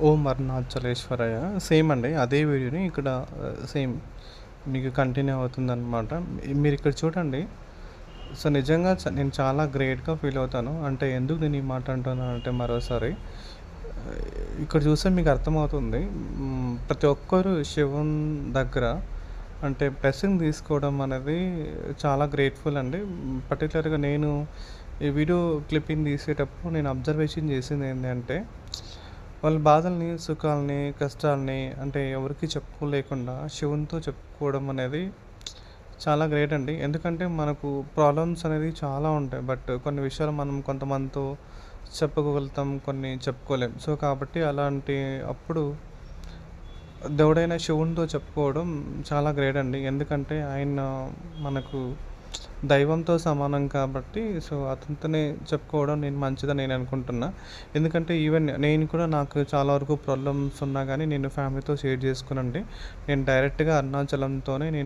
ఓం అరుణాచలేశ్వరయ్య. Same అండి. అదే వీడియోని ఇక్కడ సేమ్ మీకు కంటిన్యూ అవుతుందనమాట. మీరిక్కడ చూడండి. సో, నిజంగా నేను చాలా గ్రేట్‌గా ఫీల్ అవుతాను. అంటే ఎందుకు నేను ఈ మాట అంటున్నానంటే మరోసారి ఆ, ఇక్కడ చూస్తే మీకు అర్థమవుతుంది. ప్రతి ఒక్కరు శివుని దగ్గర అంటే బ్లెస్సింగ్ తీసుకోవడం అనేది చాలా గ్రేట్‌ఫుల్ అండి. పర్టిక్యులర్‌గా నేను ఈ వీడియో క్లిప్పింగ్ తీసేటప్పుడు నేను అబ్జర్వేషన్ చేసింది ఏంటంటే వాళ్ళ బాధల్ని, సుఖాల్ని, కష్టాల్ని అంటే ఎవరికీ చెప్పుకోలేకుండా శివునితో చెప్పుకోవడం అనేది చాలా గ్రేట్ అండి. ఎందుకంటే మనకు ప్రాబ్లమ్స్ అనేది చాలా ఉంటాయి. బట్ కొన్ని విషయాలు మనం కొంతమందితో చెప్పుకోగలుగుతాం, కొన్ని చెప్పుకోలేం. సో, కాబట్టి అలాంటి అప్పుడు దేవుడైన శివునితో చెప్పుకోవడం చాలా గ్రేట్ అండి. ఎందుకంటే ఆయన మనకు దైవంతో సమానం కాబట్టి సో, అతనితోనే చెప్పుకోవడం నేను మంచిదని నేను అనుకుంటున్నా. ఎందుకంటే ఈవెన్ నేను కూడా నాకు చాలా వరకు ప్రాబ్లమ్స్ ఉన్నా గానీ నేను ఫ్యామిలీతో షేర్ చేసుకోనండి. నేను డైరెక్ట్‌గా అరుణాచలంతోనే నేను